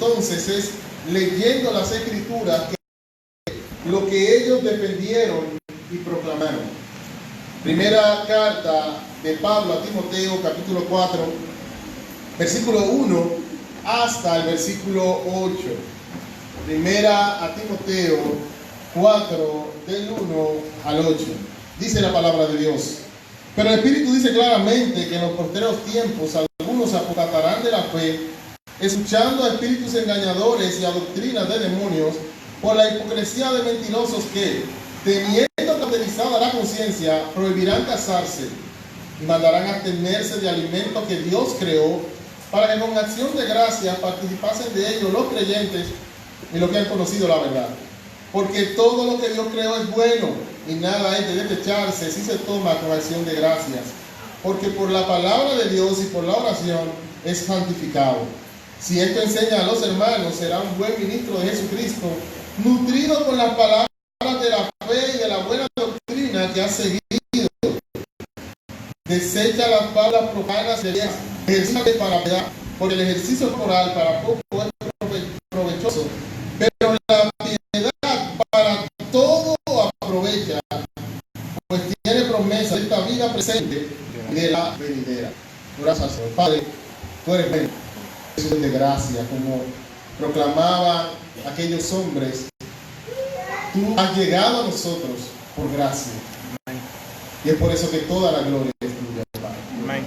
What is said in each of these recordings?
entonces es leyendo las Escrituras lo que ellos defendieron y proclamaron. Primera carta de Pablo a Timoteo, capítulo 4, versículo 1 hasta el versículo 8. Primera a Timoteo 4, del 1 al 8. Dice la palabra de Dios: pero el Espíritu dice claramente que en los postreros tiempos algunos apostatarán de la fe, escuchando a espíritus engañadores y a doctrinas de demonios, por la hipocresía de mentirosos que, teniendo cauterizada la conciencia, prohibirán casarse y mandarán abstenerse de alimentos que Dios creó, para que con acción de gracias participasen de ellos los creyentes y los que han conocido la verdad. Porque todo lo que Dios creó es bueno, y nada es de desecharse si se toma con acción de gracias. Porque por la palabra de Dios y por la oración es santificado. Si esto enseña a los hermanos, será un buen ministro de Jesucristo, nutrido con las palabras de la fe y de la buena doctrina que ha seguido. Desecha las palabras profanas de Dios, ejercíciate para piedad, porque el ejercicio corporal para poco es provechoso, pero la piedad para todo aprovecha, pues tiene promesa de esta vida presente y de la venidera. Gracias, Señor. Padre, tú eres bueno, Jesús de gracia, como proclamaban aquellos hombres. Tú has llegado a nosotros por gracia. Y es por eso que toda la gloria es tuya, Padre.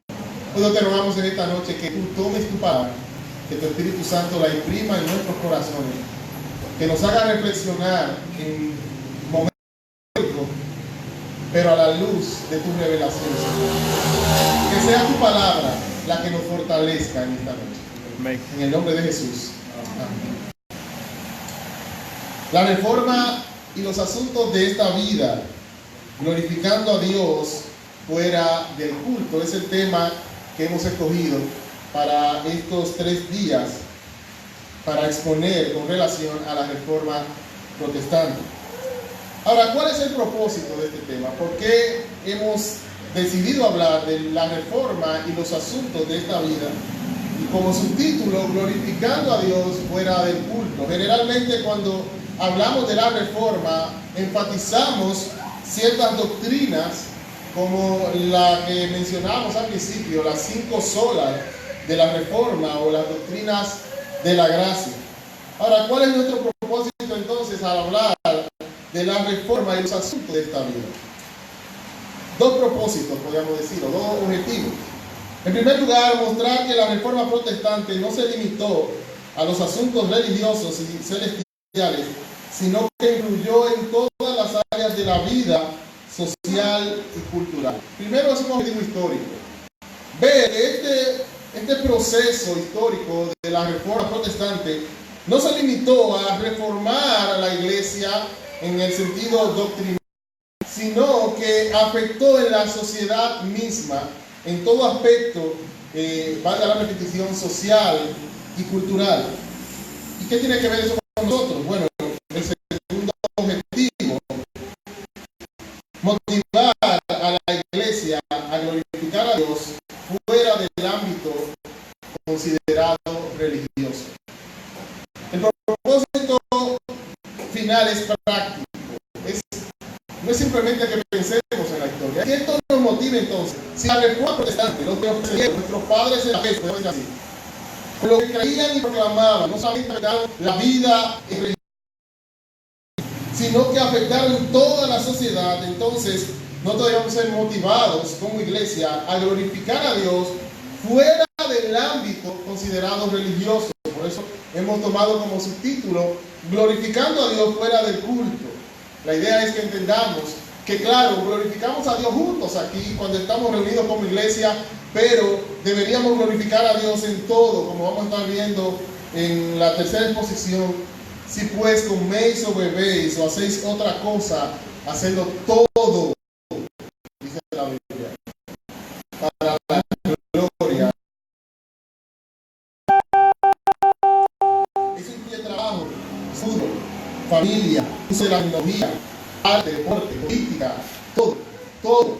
Hoy te rogamos en esta noche que tú tomes tu palabra, que tu Espíritu Santo la imprima en nuestros corazones, que nos haga reflexionar en momentos, pero a la luz de tu revelación, Señor. Que sea tu palabra la que nos fortalezca en esta noche. En el nombre de Jesús. Amén. La reforma y los asuntos de esta vida, glorificando a Dios fuera del culto, es el tema que hemos escogido para estos 3 días para exponer con relación a la reforma protestante. Ahora, ¿cuál es el propósito de este tema? ¿Por qué hemos decidido hablar de la reforma y los asuntos de esta vida? Y como subtítulo, glorificando a Dios fuera del culto. Generalmente cuando hablamos de la reforma, enfatizamos ciertas doctrinas como la que mencionamos al principio, las 5 solas de la reforma o las doctrinas de la gracia. Ahora, ¿cuál es nuestro propósito entonces al hablar de la reforma y los asuntos de esta vida? 2 propósitos, podríamos decir, o 2 objetivos. En primer lugar, mostrar que la reforma protestante no se limitó a los asuntos religiosos y celestiales, sino que incluyó en todas las áreas de la vida social y cultural. Primero es un objetivo histórico. Ver que este proceso histórico de la reforma protestante no se limitó a reformar a la iglesia en el sentido doctrinal, sino que afectó en la sociedad misma, en todo aspecto, valga la repetición, social y cultural. ¿Y qué tiene que ver eso con nosotros? Bueno, el segundo objetivo, motivar a la iglesia a glorificar a Dios fuera del ámbito considerado religioso. El propósito final es práctico. No es simplemente que pensemos en la historia. Y esto nos motiva entonces. Si la reforma protestante, los que obedecieron, nuestros padres en la fe, podemos decir así, lo que creían y proclamaban, no solamente afectaron la vida religiosa, sino que afectaron toda la sociedad, entonces nosotros debemos ser motivados como iglesia a glorificar a Dios fuera del ámbito considerado religioso. Por eso hemos tomado como subtítulo glorificando a Dios fuera del culto. La idea es que entendamos que, claro, glorificamos a Dios juntos aquí cuando estamos reunidos como iglesia, pero deberíamos glorificar a Dios en todo, como vamos a estar viendo en la tercera exposición. Si pues coméis o bebéis o hacéis otra cosa, hacedlo todo, dice la Biblia, para la gloria. Eso incluye trabajo, estudio, familia, uso de la tecnología, arte, deporte, política, todo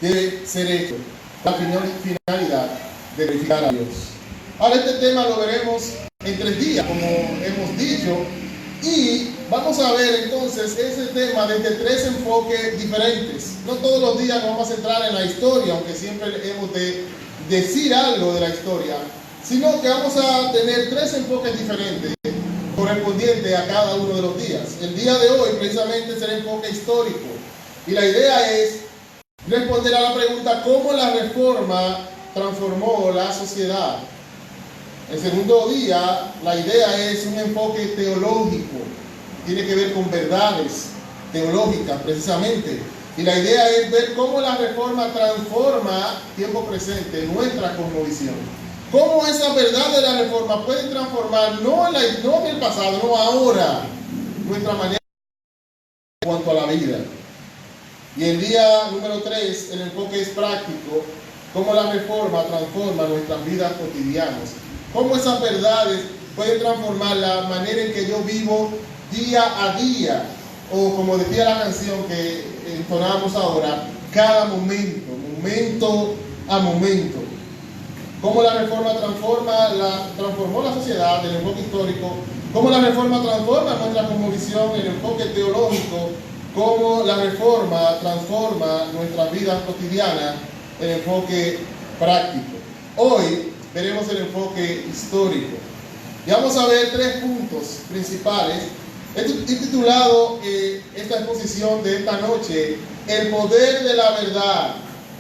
debe ser hecho con la finalidad de glorificar a Dios. Ahora este tema lo veremos en 3 días, como hemos dicho, y vamos a ver entonces ese tema desde 3 enfoques diferentes. No todos los días nos vamos a centrar en la historia, aunque siempre hemos de decir algo de la historia, sino que vamos a tener 3 enfoques diferentes correspondientes a cada uno de los días. El día de hoy precisamente será enfoque histórico, y la idea es responder a la pregunta: ¿cómo la Reforma transformó la sociedad? El segundo día, la idea es un enfoque teológico, tiene que ver con verdades teológicas precisamente, y la idea es ver cómo la Reforma transforma, tiempo presente, nuestra cosmovisión. Cómo esa verdad de la Reforma puede transformar, no en el pasado, no ahora, nuestra manera en cuanto a la vida. Y el día número 3, el enfoque es práctico, cómo la Reforma transforma nuestras vidas cotidianas. Cómo esas verdades pueden transformar la manera en que yo vivo día a día, o como decía la canción que entonábamos ahora, cada momento, momento a momento. Cómo la Reforma transformó la sociedad, el enfoque histórico. Cómo la Reforma transforma nuestra cosmovisión, el enfoque teológico. Cómo la Reforma transforma nuestras vidas cotidianas, el enfoque práctico. Hoy veremos el enfoque histórico. Y vamos a ver 3 puntos principales. He titulado esta exposición de esta noche: el poder de la verdad.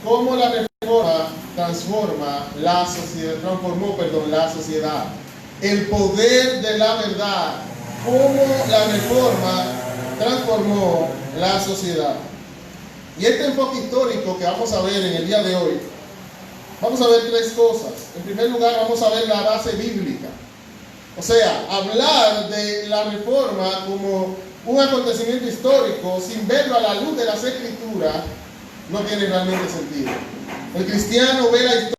Cómo la Reforma transformó la sociedad. El poder de la verdad. Cómo la Reforma transformó la sociedad. Y este enfoque histórico que vamos a ver en el día de hoy, vamos a ver 3 cosas. En primer lugar, vamos a ver la base bíblica. O sea, hablar de la Reforma como un acontecimiento histórico sin verlo a la luz de las Escrituras no tiene realmente sentido. El cristiano ve la historia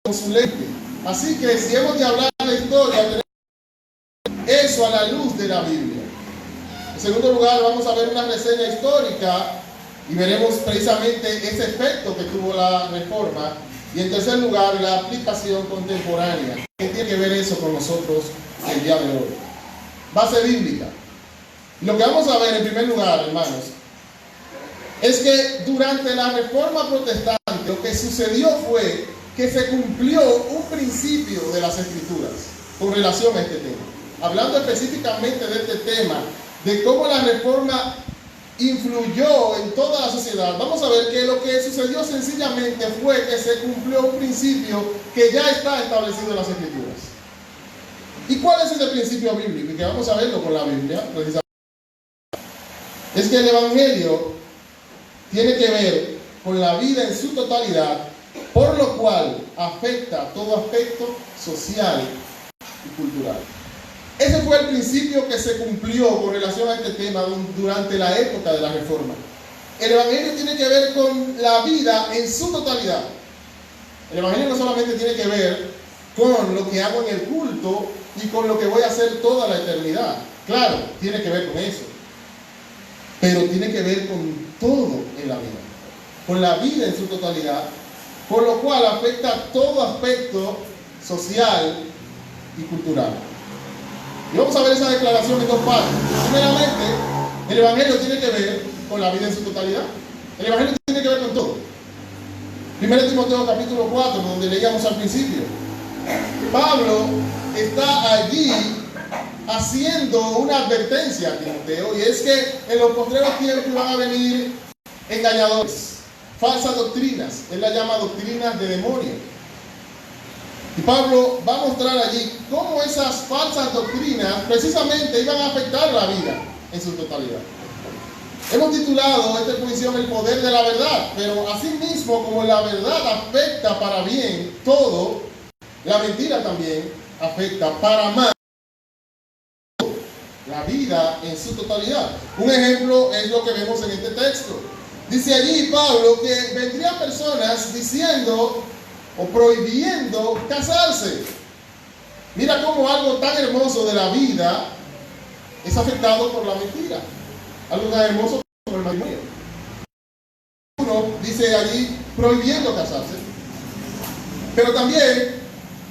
con su lente. Así que si hemos de hablar de la historia, tenemos eso a la luz de la Biblia. En segundo lugar, vamos a ver una reseña histórica y veremos precisamente ese efecto que tuvo la Reforma. Y en tercer lugar, la aplicación contemporánea. ¿Qué tiene que ver eso con nosotros el día de hoy? Base bíblica. Lo que vamos a ver en primer lugar, hermanos, es que durante la Reforma protestante lo que sucedió fue que se cumplió un principio de las Escrituras con relación a este tema. Hablando específicamente de este tema, de cómo la Reforma influyó en toda la sociedad, vamos a ver que lo que sucedió sencillamente fue que se cumplió un principio que ya está establecido en las Escrituras. ¿Y cuál es ese principio bíblico? Y que vamos a verlo con la Biblia, precisamente. Es que el Evangelio tiene que ver con la vida en su totalidad, por lo cual afecta todo aspecto social y cultural. Ese fue el principio que se cumplió con relación a este tema durante la época de la Reforma. El Evangelio tiene que ver con la vida en su totalidad. El Evangelio no solamente tiene que ver con lo que hago en el culto y con lo que voy a hacer toda la eternidad. Claro, tiene que ver con eso. Pero tiene que ver con todo en la vida. Con la vida en su totalidad, por lo cual afecta todo aspecto social y cultural. Y vamos a ver esa declaración en 2 partes. Primeramente, el Evangelio tiene que ver con la vida en su totalidad. El Evangelio tiene que ver con todo. 1 Timoteo capítulo 4, donde leíamos al principio. Pablo está allí haciendo una advertencia a Timoteo, y es que en los postreros tiempos van a venir engañadores, falsas doctrinas. Él la llama doctrinas de demonio. Y Pablo va a mostrar allí cómo esas falsas doctrinas precisamente iban a afectar la vida en su totalidad. Hemos titulado esta exposición El poder de la verdad, pero asimismo como la verdad afecta para bien todo, la mentira también afecta para mal la vida en su totalidad. Un ejemplo es lo que vemos en este texto. Dice allí Pablo que vendrían personas diciendo o prohibiendo casarse. Mira cómo algo tan hermoso de la vida es afectado por la mentira. Algo tan hermoso como el matrimonio. Uno dice allí prohibiendo casarse. Pero también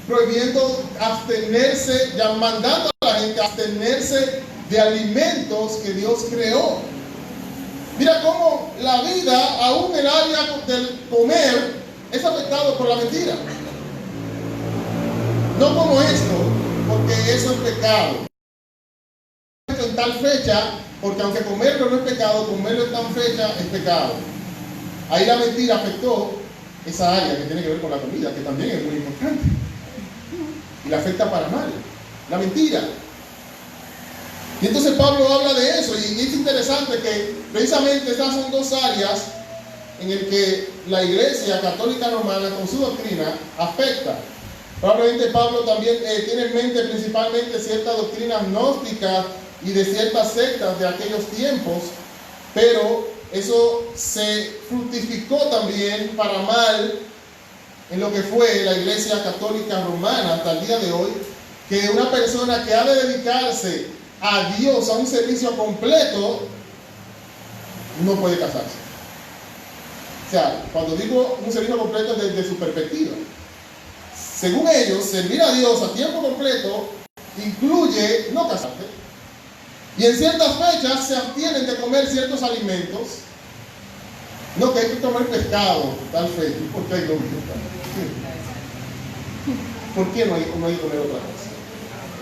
prohibiendo abstenerse, ya mandando a la gente a abstenerse de alimentos que Dios creó. Mira cómo la vida, aún el área del comer, es afectado por la mentira. No como esto, porque eso es pecado. En tal fecha, porque aunque comerlo no es pecado, comerlo en tal fecha es pecado. Ahí la mentira afectó esa área que tiene que ver con la comida, que también es muy importante. Y la afecta para mal. La mentira. Y entonces Pablo habla de eso, y es interesante que precisamente estas son dos áreas en las que la Iglesia Católica Romana con su doctrina afecta. Probablemente Pablo también tiene en mente principalmente ciertas doctrinas gnósticas y de ciertas sectas de aquellos tiempos, pero eso se fructificó también para mal en lo que fue la Iglesia Católica Romana hasta el día de hoy, que una persona que ha de dedicarse a Dios, a un servicio completo, no puede casarse. O sea, cuando digo un servicio completo es desde su perspectiva. Según ellos, servir a Dios a tiempo completo incluye no casarse. Y en ciertas fechas se abstienen de comer ciertos alimentos. No, que hay que comer pescado, tal fecha. ¿Por qué hay que comer pescado? ¿Por qué no hay que comer otra cosa?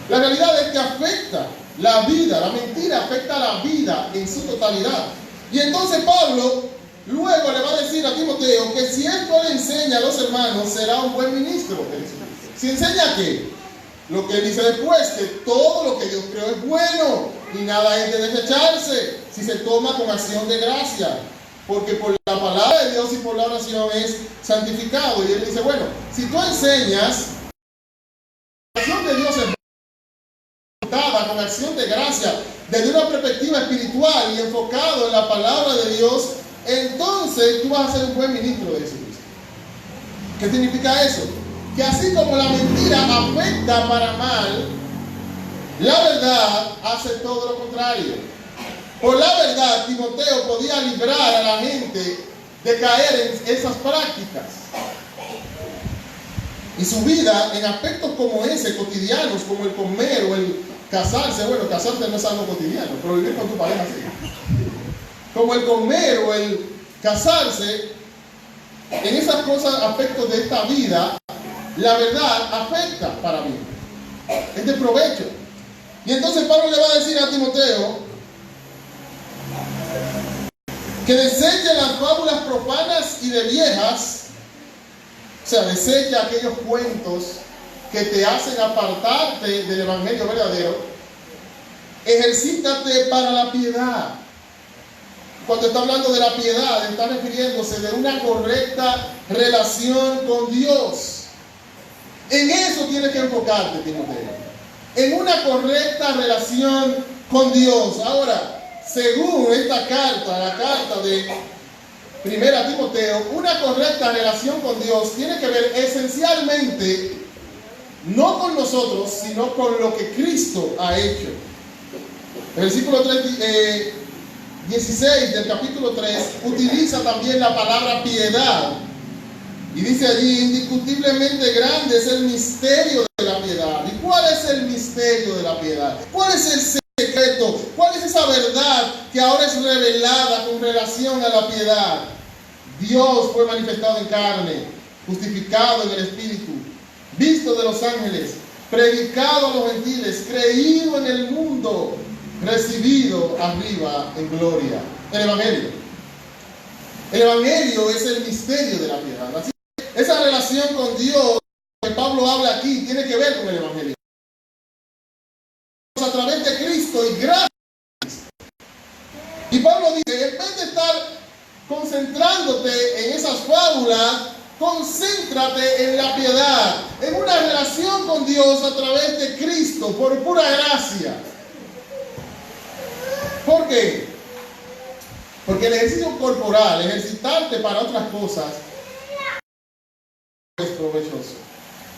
La realidad es que afecta la vida, la mentira afecta la vida en su totalidad. Y entonces Pablo luego le va a decir a Timoteo que si esto le enseña a los hermanos, será un buen ministro de Jesucristo. ¿Si enseña qué? Lo que dice después, que todo lo que Dios creó es bueno y nada es de desecharse si se toma con acción de gracia, porque por la palabra de Dios y por la oración es santificado. Y él dice, bueno, si tú enseñas, la acción de Dios es con acción de gracia, desde una perspectiva espiritual y enfocado en la palabra de Dios, entonces tú vas a ser un buen ministro de Jesucristo. ¿Qué significa eso? Que así como la mentira afecta para mal, la verdad hace todo lo contrario. Por la verdad, Timoteo podía librar a la gente de caer en esas prácticas. Y su vida, en aspectos como ese, cotidianos, como el comer o el casarse, bueno, casarse no es algo cotidiano, pero vivir con tu pareja sí. Como el comer o el casarse, en esas cosas, aspectos de esta vida, la verdad afecta para mí. Es de provecho. Y entonces Pablo le va a decir a Timoteo que deseche las fábulas profanas y de viejas, o sea, desecha aquellos cuentos que te hacen apartarte del evangelio verdadero. Ejercítate para la piedad. Cuando está hablando de la piedad, está refiriéndose de una correcta relación con Dios. En eso tienes que enfocarte, Timoteo. En una correcta relación con Dios. Ahora, según esta carta, la carta de 1 Timoteo, una correcta relación con Dios tiene que ver esencialmente no con nosotros, sino con lo que Cristo ha hecho. El versículo 16 del capítulo 3 utiliza también la palabra piedad. Y dice allí, indiscutiblemente grande es el misterio de la piedad. ¿Y cuál es el misterio de la piedad? ¿Cuál es el secreto? ¿Cuál es esa verdad que ahora es revelada con relación a la piedad? Dios fue manifestado en carne, justificado en el Espíritu, visto de los ángeles, predicado a los gentiles, creído en el mundo, recibido arriba en gloria. El Evangelio. El Evangelio es el misterio de la piedad. Así, esa relación con Dios que Pablo habla aquí tiene que ver con el Evangelio. A través de Cristo y gracias. Y Pablo dice, en vez de estar concentrándote en esas fábulas, concéntrate en la piedad, en una relación con Dios a través de Cristo, por pura gracia. ¿Por qué? Porque el ejercicio corporal, ejercitarte para otras cosas, es provechoso.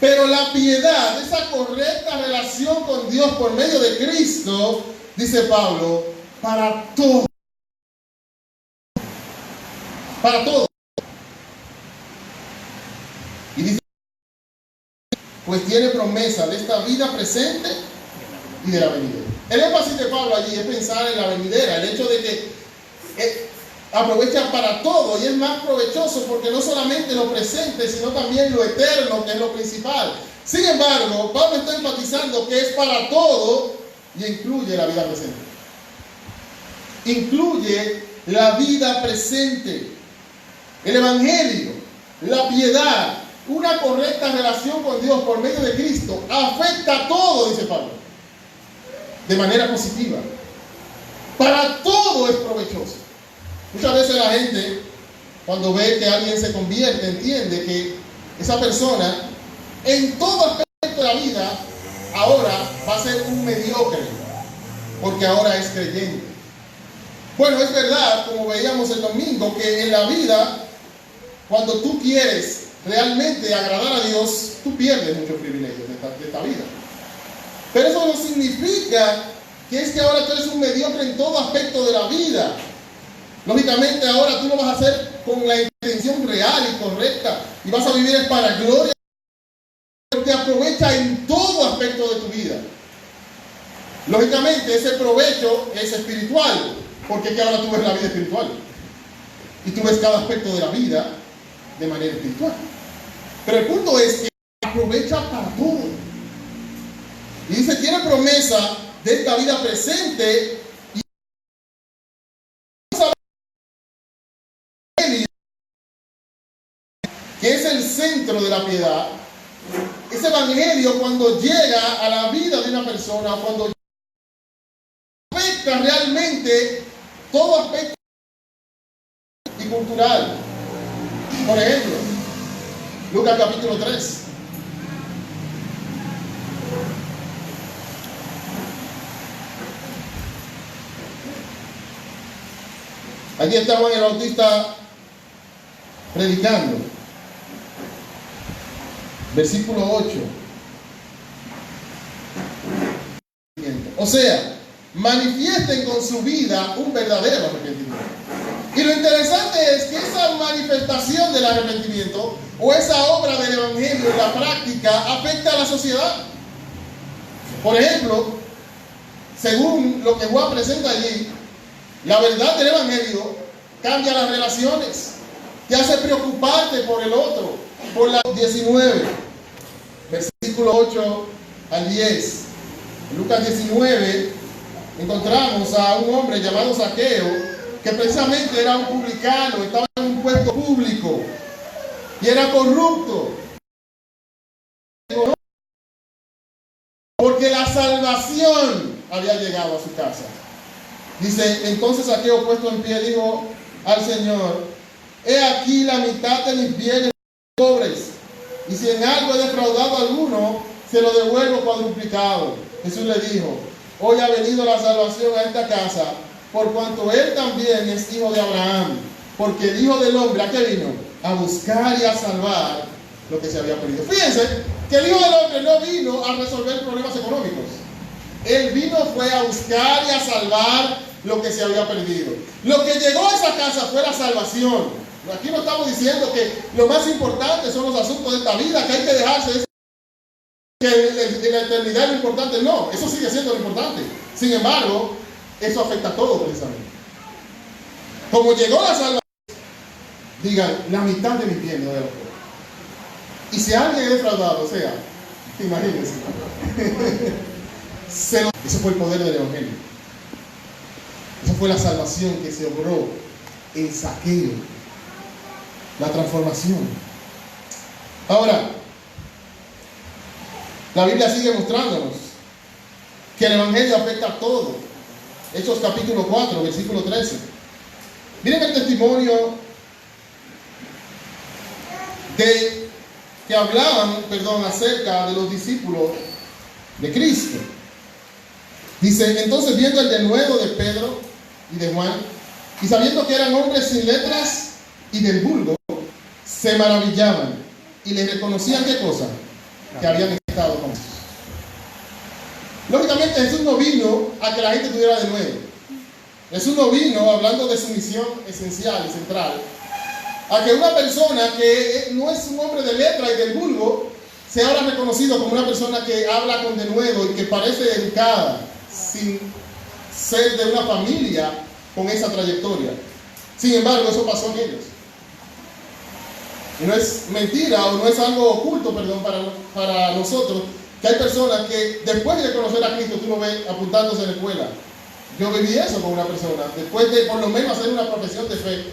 Pero la piedad, esa correcta relación con Dios por medio de Cristo, dice Pablo, para todo. Para todo. Y dice, pues pues tiene promesa de esta vida presente y de la venidera. El énfasis de Pablo allí es pensar en la venidera, el hecho de que aprovecha para todo y es más provechoso porque no solamente lo presente, sino también lo eterno, que es lo principal. Sin embargo, Pablo está enfatizando que es para todo y incluye la vida presente. Incluye la vida presente, el evangelio, la piedad, una correcta relación con Dios por medio de Cristo, afecta a todo, dice Pablo, de manera positiva. Para todo es provechoso. Muchas veces la gente, cuando ve que alguien se convierte, entiende que esa persona, en todo aspecto de la vida, ahora va a ser un mediocre, porque ahora es creyente. Bueno, es verdad, como veíamos el domingo, que en la vida, cuando tú quieres realmente agradar a Dios, tú pierdes muchos privilegios de esta vida. Pero eso no significa que es que ahora tú eres un mediocre en todo aspecto de la vida. Lógicamente ahora tú lo vas a hacer con la intención real y correcta y vas a vivir para gloria, porque aprovecha en todo aspecto de tu vida. Lógicamente ese provecho es espiritual, porque es que ahora tú ves la vida espiritual y tú ves cada aspecto de la vida de manera espiritual. Pero el punto es que aprovecha para todo. Y dice, tiene promesa de esta vida presente y que es el centro de la piedad. Ese evangelio, cuando llega a la vida de una persona, cuando afecta realmente todo aspecto y cultural. Por ejemplo, Lucas capítulo 3. Aquí está Juan el Bautista predicando. Versículo 8. O sea, manifiesten con su vida un verdadero arrepentimiento. Y lo interesante es que esa manifestación del arrepentimiento o esa obra del evangelio en la práctica afecta a la sociedad. Por ejemplo, según lo que Juan presenta allí, la verdad del evangelio cambia las relaciones, te hace preocuparte por el otro. Por la 19, versículo 8 al 10. En Lucas 19 encontramos a un hombre llamado Zaqueo, que precisamente era un publicano, estaba en un puesto público y era corrupto, porque la salvación había llegado a su casa. Dice, entonces Zaqueo, puesto en pie, dijo al Señor: he aquí la mitad de mis bienes pobres, y si en algo he defraudado a alguno, se lo devuelvo cuadruplicado. Jesús le dijo: hoy ha venido la salvación a esta casa, por cuanto él también es hijo de Abraham, porque el Hijo del Hombre, ¿a qué vino? A buscar y a salvar lo que se había perdido. Fíjense que el Hijo del Hombre no vino a resolver problemas económicos. Él vino fue a buscar y a salvar lo que se había perdido. Lo que llegó a esa casa fue la salvación. Aquí no estamos diciendo que lo más importante son los asuntos de esta vida, que hay que dejarse de eso, que en la eternidad es lo importante. No, eso sigue siendo lo importante. Sin embargo, eso afecta a todo precisamente. Como llegó la salvación, digan, la mitad de mis bienes voy a ofrecer. Y si alguien es defraudado, o sea, imagínense. Ese fue el poder del evangelio. Esa fue la salvación que se obró en Zaqueo. La transformación. Ahora, la Biblia sigue mostrándonos que el evangelio afecta a todo. Hechos capítulo 4, versículo 13. Miren el testimonio que hablaban, acerca de los discípulos de Cristo. Dice, entonces viendo el denuedo de Pedro y de Juan, y sabiendo que eran hombres sin letras y del vulgo, se maravillaban y les reconocían ¿qué cosa? Que habían estado con Jesús. Lógicamente Jesús no vino a que la gente tuviera de nuevo. Jesús no vino, hablando de su misión esencial y central, a que una persona que no es un hombre de letra y del vulgo sea ahora reconocido como una persona que habla con denuedo y que parece educada, sin ser de una familia con esa trayectoria. Sin embargo, eso pasó en ellos. Y no es mentira o no es algo oculto, perdón, para nosotros, que hay personas que después de conocer a Cristo, tú lo ves apuntándose en la escuela. Yo viví eso con una persona, después de por lo menos hacer una profesión de fe,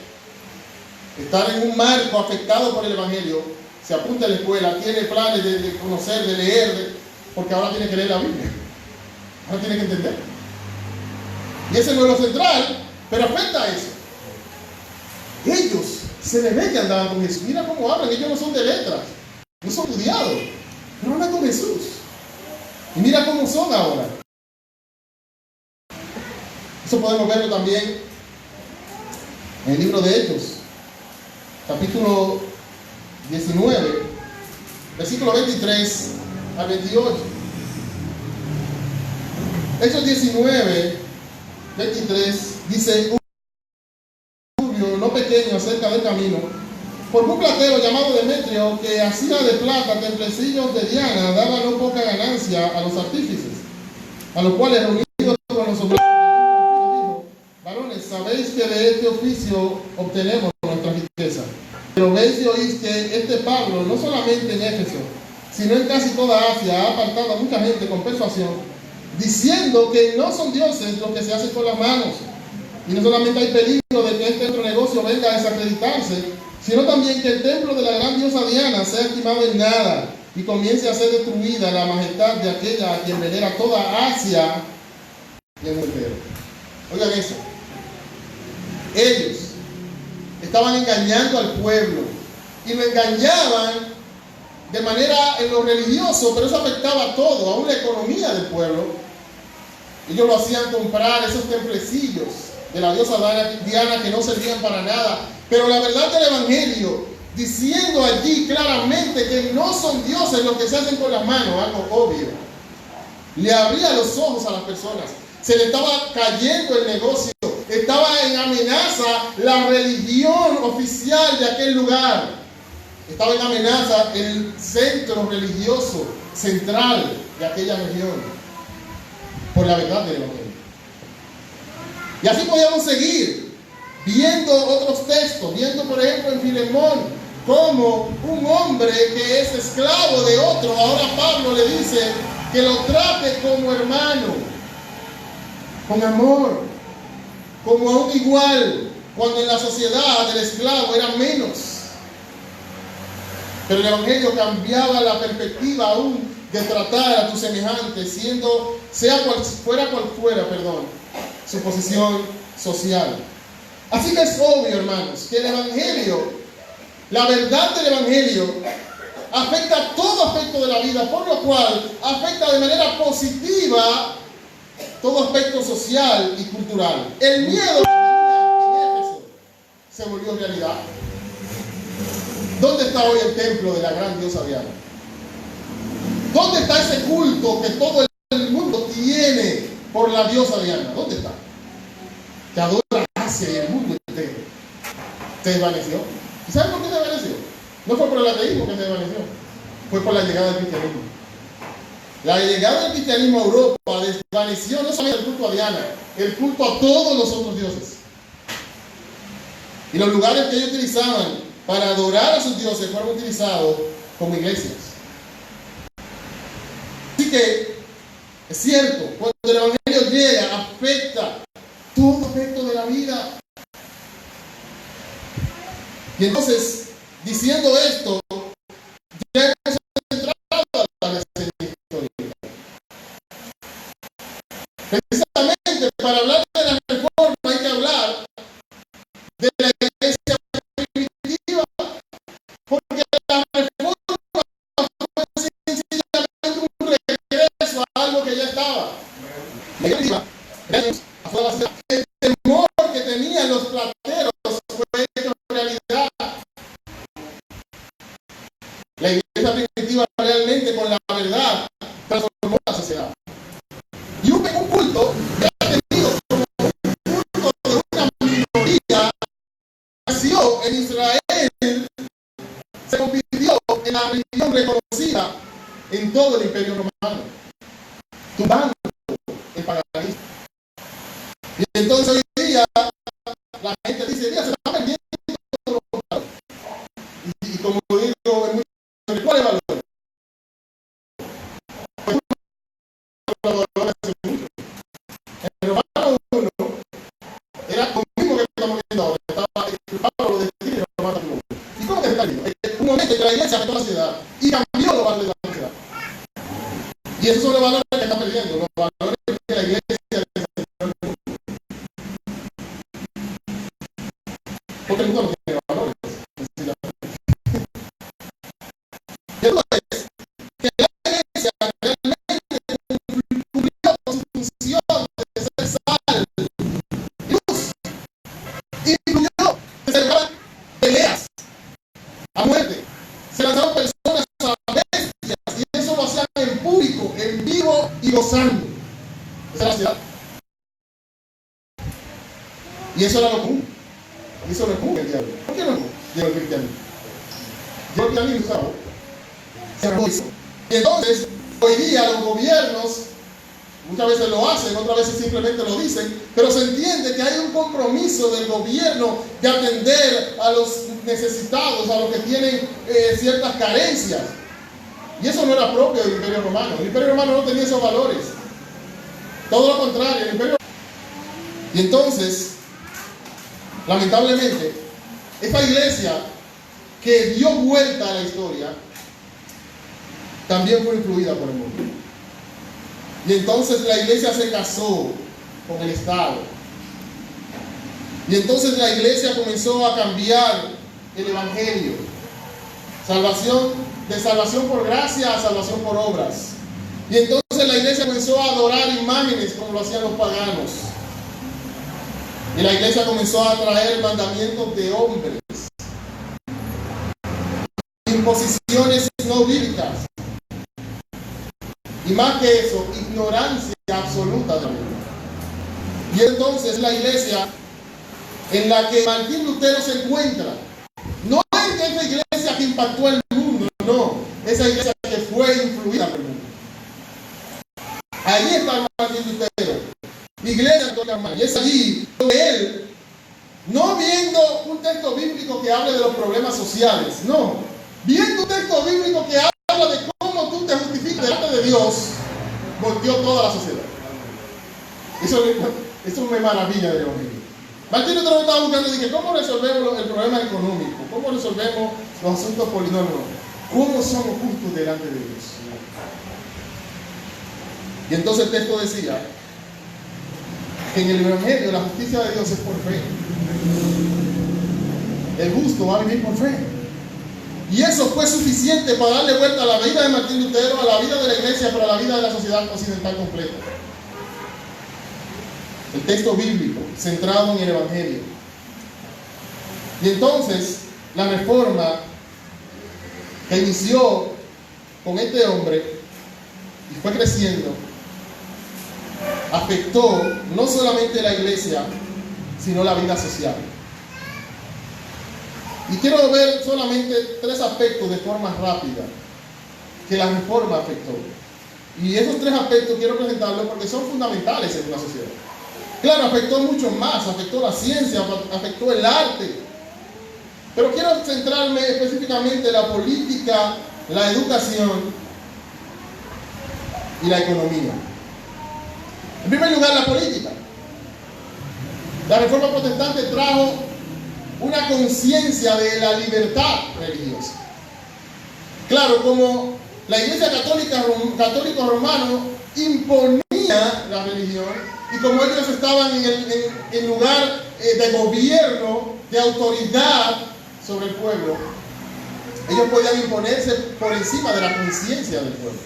estar en un marco afectado por el Evangelio, se apunta a la escuela, tiene planes de conocer, de leer, porque ahora tiene que leer la Biblia, ahora tiene que entender. Y ese no es lo central, pero afecta a eso. Ellos se les ve que andaban con Jesús. Mira cómo hablan, ellos no son de letras, no son estudiados, pero hablan con Jesús. Y mira cómo son ahora. Eso podemos verlo también en el libro de Hechos, capítulo 19, versículo 23 al 28. Hechos 19, 23, dice: no pequeño acerca del camino, por un platero llamado Demetrio, que hacía de plata templecillos de Diana, daba no poca ganancia a los artífices, a los cuales, reunidos con los obreros, dijo: varones, sabéis que de este oficio obtenemos nuestra riqueza. Pero veis y oís que este Pablo, no solamente en Éfeso, sino en casi toda Asia, ha apartado a mucha gente con persuasión, diciendo que no son dioses los que se hacen con las manos. Y no solamente hay peligro de que este otro negocio venga a desacreditarse, sino también que el templo de la gran diosa Diana sea estimado en nada y comience a ser destruida la majestad de aquella a quien venera toda Asia y el mundo entero. Oigan eso. Ellos estaban engañando al pueblo y lo engañaban de manera en lo religioso, pero eso afectaba a todo, aún la economía del pueblo. Ellos lo hacían comprar esos templecillos de la diosa Diana que no servían para nada, pero la verdad del Evangelio, diciendo allí claramente que no son dioses los que se hacen con las manos, algo obvio, le abría los ojos a las personas. Se le estaba cayendo el negocio, estaba en amenaza la religión oficial de aquel lugar, estaba en amenaza el centro religioso central de aquella región, por la verdad del Evangelio. Y así podíamos seguir viendo otros textos, viendo por ejemplo en Filemón, como un hombre que es esclavo de otro, ahora Pablo le dice que lo trate como hermano, con amor, como a un igual, cuando en la sociedad el esclavo era menos. Pero el Evangelio cambiaba la perspectiva aún de tratar a tus semejantes, siendo, fuera cual fuera, su posición social. Así que es obvio, hermanos, que el Evangelio, la verdad del Evangelio, afecta a todo aspecto de la vida, por lo cual afecta de manera positiva todo aspecto social y cultural. El miedo que tenía en Éfeso se volvió realidad. ¿Dónde está hoy el templo de la gran diosa Diana? ¿Dónde está ese culto que todo el mundo tiene por la diosa Diana? ¿Dónde está? Que adora Asia y el mundo entero. Se desvaneció. ¿Y saben por qué se desvaneció? No fue por el ateísmo que se desvaneció, fue por la llegada del cristianismo. La llegada del cristianismo a Europa desvaneció no solamente el culto a Diana, el culto a todos los otros dioses. Y los lugares que ellos utilizaban para adorar a sus dioses fueron utilizados como iglesias. Así que es cierto, cuando el Evangelio llega, afecta todo aspecto de la vida. Y entonces, diciendo esto, ya hemos entrado a la reseña histórica. Precisamente para hablar de la reforma hay que hablar de la iglesia primitiva, porque la reforma fue sencillamente un regreso a algo que ya estaba. La iglesia, el temor que tenían los plateros fue hecho realidad. La iglesia primitiva realmente con la verdad transformó la sociedad. Y un culto que ha tenido como un culto de una minoría nació en Israel, se convirtió en la religión reconocida en todo el Imperio Romano, tumbando el paganismo. Y entonces hoy día la gente dice, mira, se está perdiendo los valores. Y como digo, en muchos, ¿cuál es el valor? El Romano 1 era lo mismo que estamos viendo ahora. Pablo lo describe en Romano 1. ¿Y cómo que se está viendo? En un momento en que la iglesia afectó a la sociedad y cambió los valores de la sociedad. Y esos son los valores que está perdiendo, los valores que la iglesia porque el mundo no tiene valores. Y entonces, que la iglesia realmente cumplió con su función de ser sal y luz, incluyó que se llevaban peleas a muerte, se lanzaron personas a bestias, y eso lo hacían en público, en vivo y gozando. Esa era la ciudad. Y eso era lo común. Y eso no es común el diablo. ¿Por qué no es común? Llegó el cristianismo. Llegó el cristianismo, ¿sabes? Se armó eso. Y entonces, hoy día los gobiernos muchas veces lo hacen, otras veces simplemente lo dicen, pero se entiende que hay un compromiso del gobierno de atender a los necesitados, a los que tienen ciertas carencias. Y eso no era propio del Imperio Romano. El Imperio Romano no tenía esos valores. Todo lo contrario, el Imperio. Y entonces, lamentablemente, esta iglesia que dio vuelta a la historia también fue influida por el mundo. Y entonces la iglesia se casó con el Estado. Y entonces la iglesia comenzó a cambiar el evangelio. De salvación por gracia a salvación por obras. Y entonces la iglesia comenzó a adorar imágenes como lo hacían los paganos. Y la iglesia comenzó a traer mandamientos de hombres, imposiciones no bíblicas, y más que eso, ignorancia absoluta de la Biblia. Y entonces la iglesia en la que Martín Lutero se encuentra, no es esa iglesia que impactó el mundo, no, esa iglesia que fue influida por el mundo. Ahí está Martín Lutero, iglesia católica romana, y es allí donde él, no viendo un texto bíblico que hable de los problemas sociales, no, viendo un texto bíblico que habla de cómo tú te justificas delante de Dios, volteó toda la sociedad. Eso me maravilla del evangelio. Martín Lutero estaba buscando, dije, ¿cómo resolvemos el problema económico? ¿Cómo resolvemos los asuntos políticos? ¿Cómo somos justos delante de Dios? Y entonces el texto decía que en el evangelio la justicia de Dios es por fe. El justo va a vivir por fe. Y eso fue suficiente para darle vuelta a la vida de Martín Lutero, a la vida de la iglesia, pero a la vida de la sociedad occidental completa. El texto bíblico centrado en el evangelio. Y entonces la reforma que inició con este hombre y fue creciendo afectó no solamente la iglesia, sino la vida social. Y quiero ver solamente 3 aspectos de forma rápida que la reforma afectó. Y esos 3 aspectos quiero presentarlos porque son fundamentales en una sociedad. Claro, afectó mucho más, afectó la ciencia, afectó el arte. Pero quiero centrarme específicamente en la política, la educación y la economía. En primer lugar, la política. La reforma protestante trajo una conciencia de la libertad religiosa. Claro, como la iglesia católico romano imponía la religión, y como ellos estaban en lugar de gobierno, de autoridad sobre el pueblo, ellos podían imponerse por encima de la conciencia del pueblo.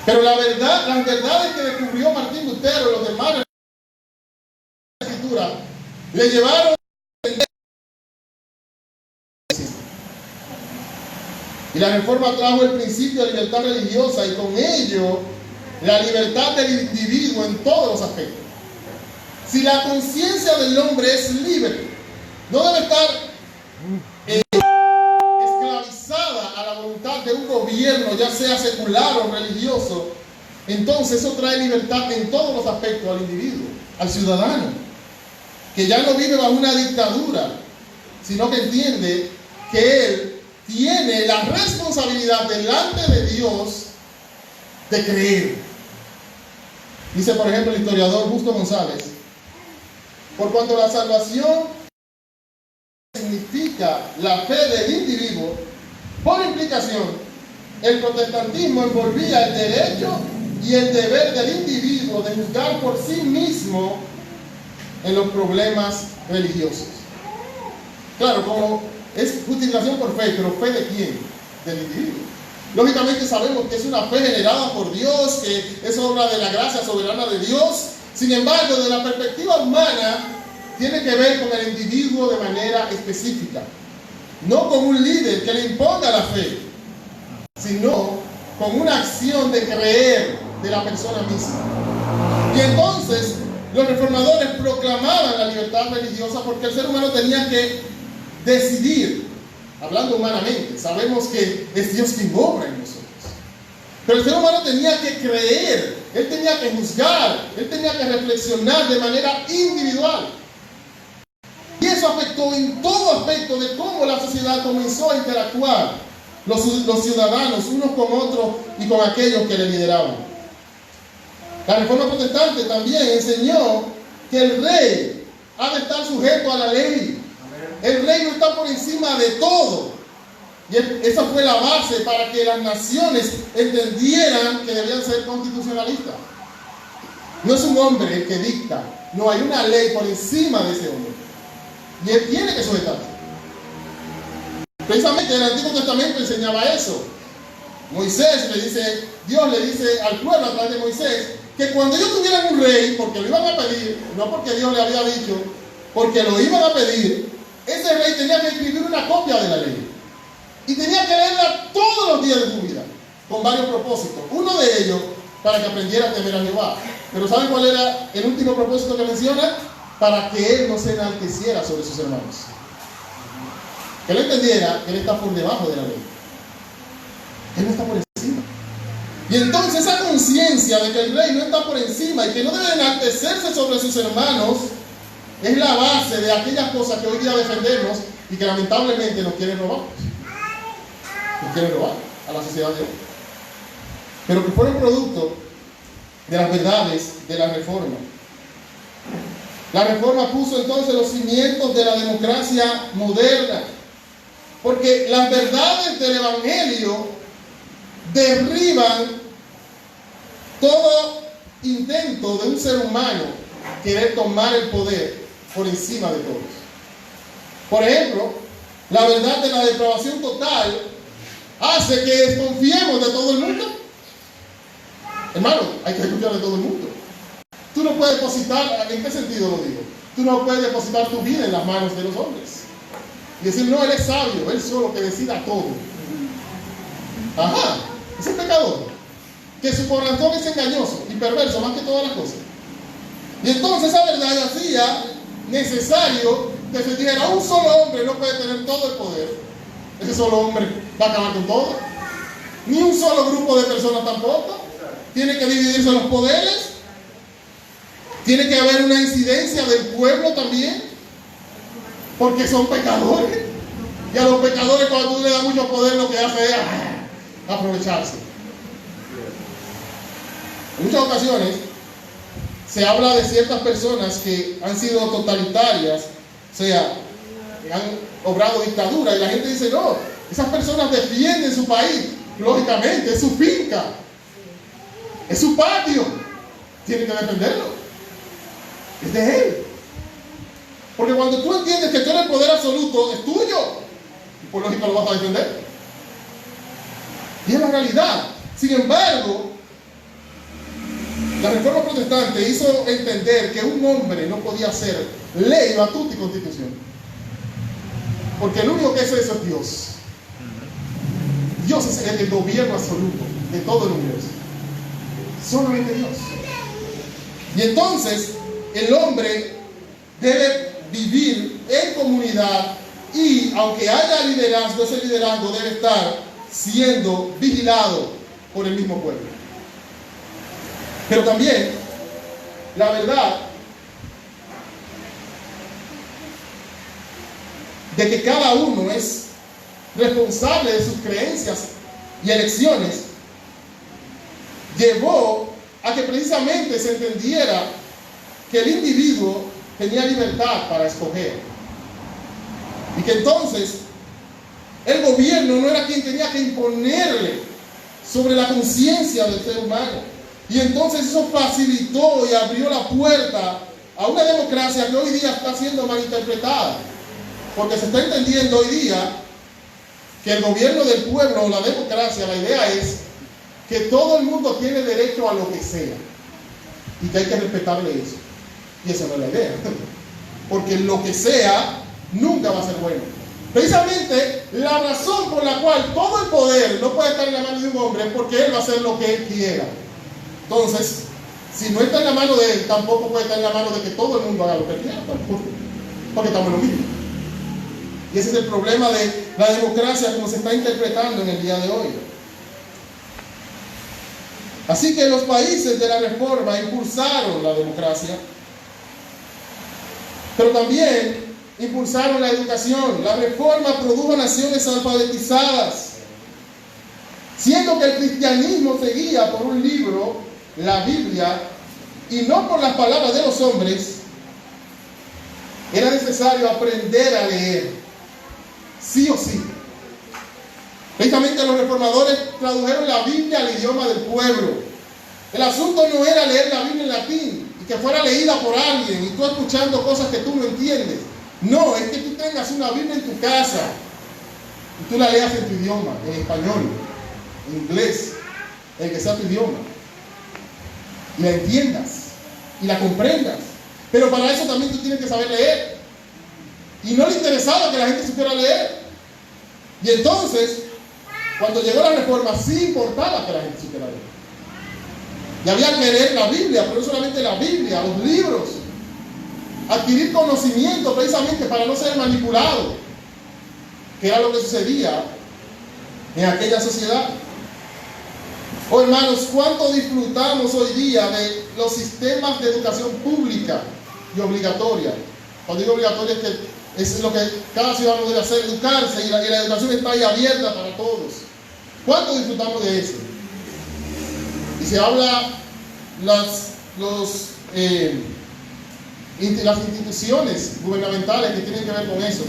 Pero las verdades que descubrió Martín Lutero y los demás de la escritura le llevaron y la reforma trajo el principio de libertad religiosa y con ello la libertad del individuo en todos los aspectos. Si la conciencia del hombre es libre, no debe estar esclavizada a la voluntad de un gobierno gobierno, ya sea secular o religioso, entonces eso trae libertad en todos los aspectos al individuo, al ciudadano, que ya no vive bajo una dictadura, sino que entiende que él tiene la responsabilidad delante de Dios de creer. Dice, por ejemplo, el historiador Justo González, por cuanto la salvación significa la fe del individuo, por implicación, el protestantismo envolvía el derecho y el deber del individuo de juzgar por sí mismo en los problemas religiosos. Claro, como es justificación por fe, pero ¿fe de quién? Del individuo. Lógicamente sabemos que es una fe generada por Dios, que es obra de la gracia soberana de Dios. Sin embargo, desde la perspectiva humana, tiene que ver con el individuo de manera específica. No con un líder que le imponga la fe, sino con una acción de creer de la persona misma. Y entonces, los reformadores proclamaban la libertad religiosa porque el ser humano tenía que decidir, hablando humanamente. Sabemos que es Dios quien obra en nosotros. Pero el ser humano tenía que creer, él tenía que juzgar, él tenía que reflexionar de manera individual. Y eso afectó en todo aspecto de cómo la sociedad comenzó a interactuar, los ciudadanos, unos con otros y con aquellos que le lideraban. La Reforma Protestante también enseñó que el rey ha de estar sujeto a la ley. El rey no está por encima de todo. Y esa fue la base para que las naciones entendieran que debían ser constitucionalistas. No es un hombre el que dicta, no hay una ley por encima de ese hombre. Y él tiene que sujetarse. Precisamente el Antiguo Testamento enseñaba eso. Dios le dice al pueblo a través de Moisés, que cuando ellos tuvieran un rey, porque lo iban a pedir, no porque Dios le había dicho, porque lo iban a pedir, ese rey tenía que escribir una copia de la ley. Y tenía que leerla todos los días de su vida, con varios propósitos. Uno de ellos, para que aprendiera a temer a Jehová. Pero ¿saben cuál era el último propósito que menciona? Para que él no se enalteciera sobre sus hermanos. Que él entendiera que él está por debajo de la ley. Él no está por encima. Y entonces esa conciencia de que el rey no está por encima y que no debe enaltecerse sobre sus hermanos es la base de aquellas cosas que hoy día defendemos y que lamentablemente nos quieren robar. Nos quieren robar a la sociedad de hoy. Pero que fueron producto de las verdades de la Reforma. La Reforma puso entonces los cimientos de la democracia moderna, porque las verdades del Evangelio derriban todo intento de un ser humano querer tomar el poder por encima de todos. Por ejemplo, la verdad de la depravación total hace que desconfiemos de todo el mundo. Hermano, hay que desconfiar de todo el mundo. Tú no puedes depositar, ¿en qué sentido lo digo? Tú no puedes depositar tu vida en las manos de los hombres y decir, no, él es sabio, él solo que decida todo. Ajá, es un pecador, que su corazón es engañoso y perverso más que todas las cosas. Y entonces esa verdad hacía necesario que se dijera, un solo hombre no puede tener todo el poder. Ese solo hombre va a acabar con todo. Ni un solo grupo de personas tampoco. Tiene que dividirse los poderes. Tiene que haber una incidencia del pueblo también, porque son pecadores. Y a los pecadores, cuando tú le das mucho poder, lo que hace es aprovecharse. En muchas ocasiones se habla de ciertas personas que han sido totalitarias, o sea, que han obrado dictadura, y la gente dice, no, esas personas defienden su país. Lógicamente, es su finca, es su patio, tienen que defenderlo. Es de él. Porque cuando tú entiendes que tú eres el poder absoluto, es tuyo, y por lógica lo vas a defender. Y es la realidad. Sin embargo, la Reforma Protestante hizo entender que un hombre no podía ser ley, batuta y constitución. Porque el único que es eso es Dios. Dios es el gobierno absoluto de todo el universo. Solamente Dios. Y entonces, el hombre debe vivir en comunidad y, aunque haya liderazgo, ese liderazgo debe estar siendo vigilado por el mismo pueblo. Pero también, la verdad de que cada uno es responsable de sus creencias y elecciones, llevó a que precisamente se entendiera que el individuo tenía libertad para escoger. Y que entonces el gobierno no era quien tenía que imponerle sobre la conciencia del ser humano. Y entonces eso facilitó y abrió la puerta a una democracia que hoy día está siendo malinterpretada. Porque se está entendiendo hoy día que el gobierno del pueblo o la democracia, la idea es que todo el mundo tiene derecho a lo que sea y que hay que respetarle eso. Y esa no es la idea. Porque lo que sea nunca va a ser bueno. Precisamente la razón por la cual todo el poder no puede estar en la mano de un hombre es porque él va a hacer lo que él quiera. Entonces, si no está en la mano de él, tampoco puede estar en la mano de que todo el mundo haga lo que él quiera, porque estamos en lo mismo. Y ese es el problema de la democracia como se está interpretando en el día de hoy. Así que los países de la Reforma impulsaron la democracia, pero también impulsaron la educación. La Reforma produjo naciones alfabetizadas, siendo que el cristianismo se guía por un libro, la Biblia, y no por las palabras de los hombres. Era necesario aprender a leer, sí o sí. Precisamente los reformadores tradujeron la Biblia al idioma del pueblo. El asunto no era leer la Biblia en latín y que fuera leída por alguien y tú escuchando cosas que tú no entiendes. No, es que tú tengas una Biblia en tu casa y tú la leas en tu idioma, en español, en inglés, en el que sea tu idioma, y la entiendas y la comprendas. Pero para eso también tú tienes que saber leer. Y no le interesaba que la gente supiera leer. Y entonces, cuando llegó la Reforma, sí importaba que la gente supiera leer. Y había que leer la Biblia, pero no solamente la Biblia, los libros. Adquirir conocimiento precisamente para no ser manipulado, que era lo que sucedía en aquella sociedad. Oh hermanos, ¿cuánto disfrutamos hoy día de los sistemas de educación pública y obligatoria? Cuando digo obligatoria es que es lo que cada ciudadano debe hacer, educarse, y la educación está ahí abierta para todos. ¿Cuánto disfrutamos de eso? Y se habla las instituciones gubernamentales que tienen que ver con eso,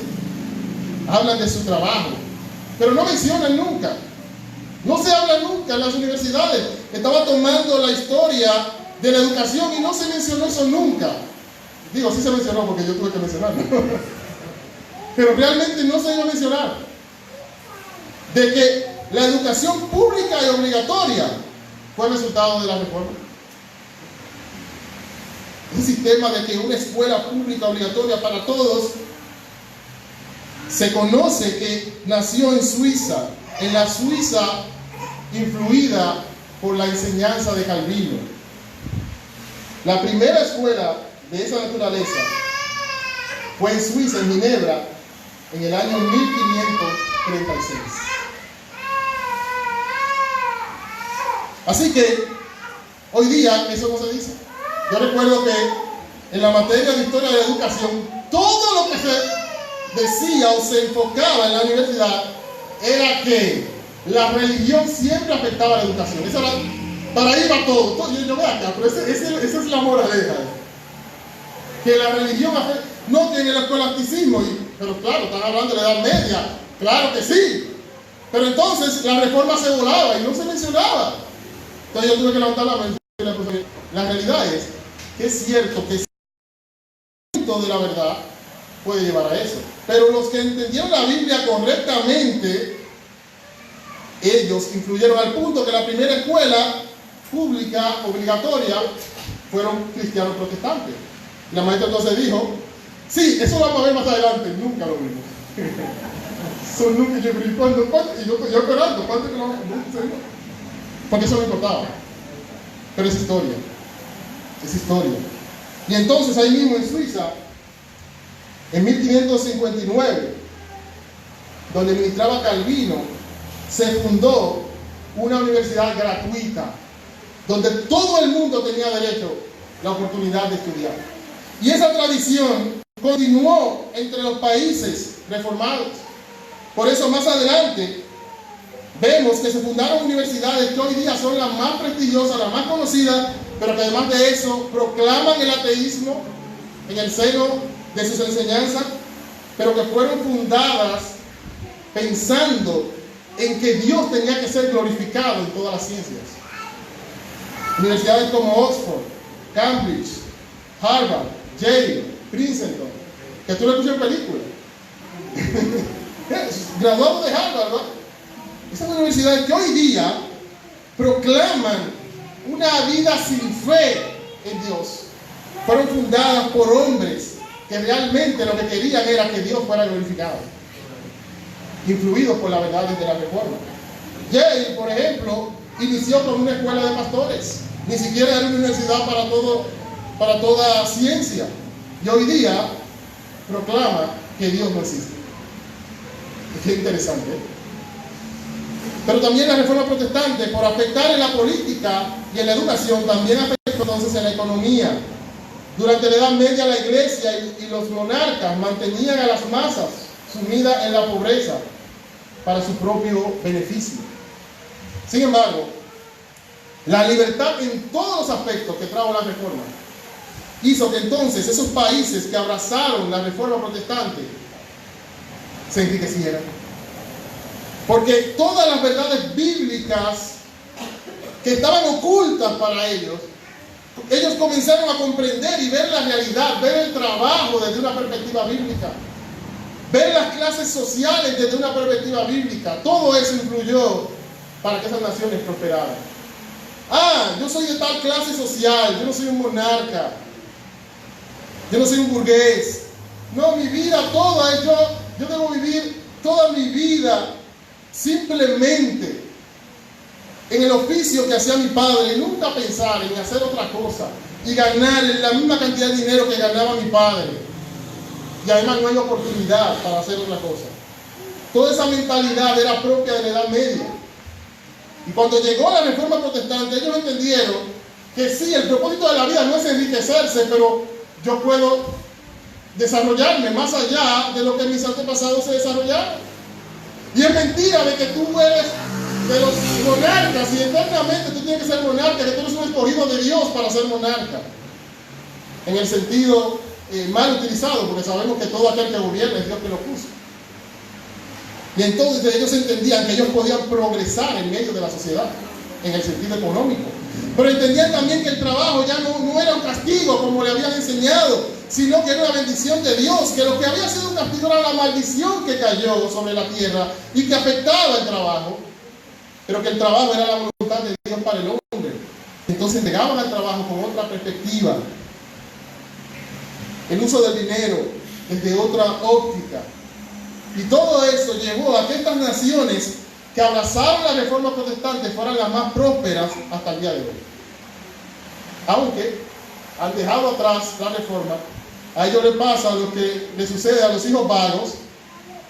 hablan de su trabajo, pero no mencionan nunca. No se habla nunca en las universidades. Estaba tomando la historia de la educación y no se mencionó eso nunca. Digo, sí se mencionó porque yo tuve que mencionarlo. Pero realmente no se iba a mencionar. De que la educación pública y obligatoria fue el resultado de la reforma. Un sistema de que una escuela pública obligatoria para todos se conoce que nació en Suiza, en la Suiza influida por la enseñanza de Calvino. La primera escuela de esa naturaleza fue en Suiza, en Ginebra, en el año 1536. Así que hoy día eso no se dice. Yo recuerdo que en la materia de historia de la educación, todo lo que se decía o se enfocaba en la universidad era que la religión siempre afectaba a la educación. Esa era, para ahí va todo. Yo veo acá, pero esa es la moraleja. Que la religión afecta, no tiene el escolasticismo, pero claro, están hablando de la Edad Media, claro que sí. Pero entonces la reforma se volaba y no se mencionaba. Entonces yo tuve que levantar la mano. La realidad es que es cierto que el conocimiento de la verdad puede llevar a eso. Pero los que entendieron la Biblia correctamente, ellos influyeron al punto que la primera escuela pública obligatoria fueron cristianos protestantes. Y la maestra entonces dijo, sí, eso lo vamos a ver más adelante. Nunca lo vimos. Eso nunca, y yo esperando, ¿cuánto que lo vamos a ver? Porque eso no importaba. Pero es historia. Es historia. Y entonces ahí mismo en Suiza, en 1559, donde ministraba Calvino, se fundó una universidad gratuita, donde todo el mundo tenía derecho a la oportunidad de estudiar. Y esa tradición continuó entre los países reformados. Por eso más adelante vemos que se fundaron universidades que hoy día son las más prestigiosas, las más conocidas, pero que además de eso proclaman el ateísmo en el seno de sus enseñanzas, pero que fueron fundadas pensando en que Dios tenía que ser glorificado en todas las ciencias. Universidades como Oxford, Cambridge, Harvard, Yale, Princeton, que tú lo escuchas en películas. Graduados de Harvard, ¿no? Esas universidades que hoy día proclaman una vida sin fe en Dios, fueron fundadas por hombres que realmente lo que querían era que Dios fuera glorificado, influidos por las verdades de la Reforma. Yale, por ejemplo, inició como una escuela de pastores, ni siquiera era una universidad para toda ciencia, y hoy día proclama que Dios no existe. Qué interesante, ¿eh? Pero también la Reforma Protestante, por afectar en la política y en la educación, también afectó entonces en la economía. Durante la Edad Media la Iglesia y los monarcas mantenían a las masas sumidas en la pobreza para su propio beneficio. Sin embargo, la libertad en todos los aspectos que trajo la Reforma hizo que entonces esos países que abrazaron la Reforma Protestante se enriquecieran. Porque todas las verdades bíblicas que estaban ocultas para ellos comenzaron a comprender y ver la realidad, ver el trabajo desde una perspectiva bíblica, ver las clases sociales desde una perspectiva bíblica. Todo eso influyó para que esas naciones prosperaran. Yo soy de tal clase social, yo no soy un monarca, yo no soy un burgués. No, mi vida toda es yo debo vivir toda mi vida simplemente en el oficio que hacía mi padre y nunca pensar en hacer otra cosa y ganar la misma cantidad de dinero que ganaba mi padre. Y además no hay oportunidad para hacer otra cosa. Toda esa mentalidad era propia de la Edad Media. Y cuando llegó la Reforma Protestante, ellos entendieron que sí, el propósito de la vida no es enriquecerse, pero yo puedo desarrollarme más allá de lo que mis antepasados se desarrollaron. Y es mentira de que tú eres de los monarcas y eternamente tú tienes que ser monarca, que tú eres un escogido de Dios para ser monarca. En el sentido mal utilizado, porque sabemos que todo aquel que gobierna es Dios que lo puso. Y entonces ellos entendían que ellos podían progresar en medio de la sociedad, en el sentido económico. Pero entendían también que el trabajo ya no era un castigo como le habían enseñado, sino que era una bendición de Dios, que lo que había sido un castigo era la maldición que cayó sobre la tierra y que afectaba el trabajo, pero que el trabajo era la voluntad de Dios para el hombre. Entonces negaban al trabajo con otra perspectiva, el uso del dinero desde otra óptica. Y todo eso llevó a que estas naciones que abrazaron la Reforma Protestante fueran las más prósperas hasta el día de hoy. Aunque han dejado atrás la Reforma, a ellos les pasa lo que le sucede a los hijos vagos,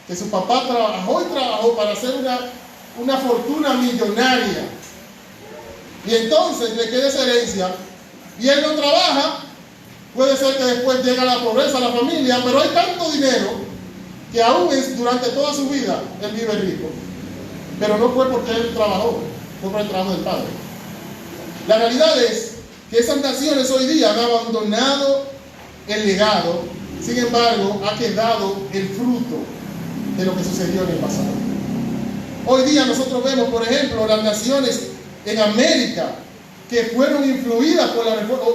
que su papá trabajó y trabajó para hacer una fortuna millonaria. Y entonces le queda esa herencia, y él no trabaja. Puede ser que después llegue a la pobreza a la familia, pero hay tanto dinero que aún durante toda su vida él vive rico. Pero no fue porque él trabajó, fue por el trabajo del padre. La realidad es que esas naciones hoy día han abandonado el legado, sin embargo ha quedado el fruto de lo que sucedió en el pasado. Hoy día nosotros vemos, por ejemplo, las naciones en América que fueron influidas por la Reforma,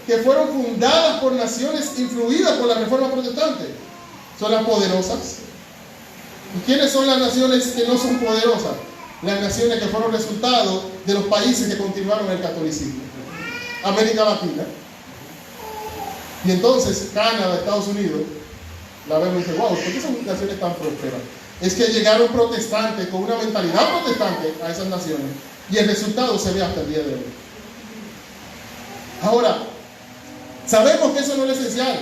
que fueron fundadas por naciones influidas por la Reforma Protestante. Son las poderosas. ¿Y quiénes son las naciones que no son poderosas? Las naciones que fueron resultado de los países que continuaron el catolicismo. América Latina. Y entonces Canadá, Estados Unidos, la vemos y dice, wow, ¿por qué son naciones tan prósperas? Es que llegaron protestantes, con una mentalidad protestante a esas naciones. Y el resultado se ve hasta el día de hoy. Ahora, sabemos que eso no es esencial.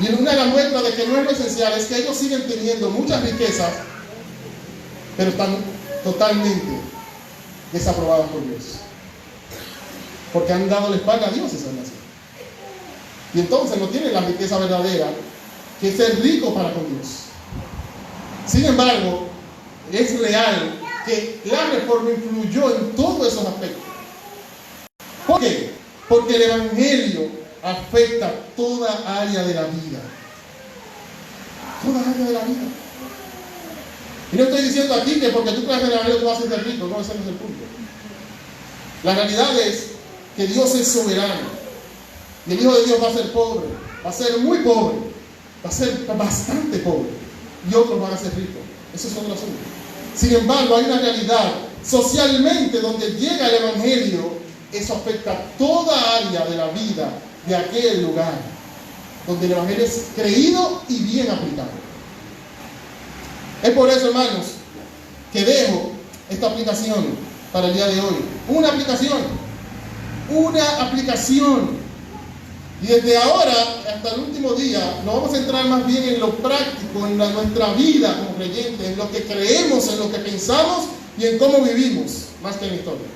Y una de las muestras de que no es lo esencial es que ellos siguen teniendo muchas riquezas pero están totalmente desaprobados por Dios, porque han dado la espalda a Dios esa nación. Y entonces no tienen la riqueza verdadera, que es ser rico para con Dios. Sin embargo, es real que la reforma influyó en todos esos aspectos. ¿Por qué? Porque el Evangelio afecta toda área de la vida. Toda área de la vida. Y no estoy diciendo aquí que porque tú creas en el Evangelio tú vas a ser rico. No, ese no es el punto. La realidad es que Dios es soberano. Y el Hijo de Dios va a ser pobre. Va a ser muy pobre. Va a ser bastante pobre. Y otros van a ser ricos. Eso es otro asunto. Sin embargo, hay una realidad socialmente donde llega el Evangelio. Eso afecta toda área de la vida de aquel lugar donde el Evangelio es creído y bien aplicado. Es por eso, hermanos, que dejo esta aplicación para el día de hoy. Una aplicación. Y desde ahora hasta el último día nos vamos a centrar más bien en lo práctico, en nuestra vida como creyentes, en lo que creemos, en lo que pensamos y en cómo vivimos, más que en la historia.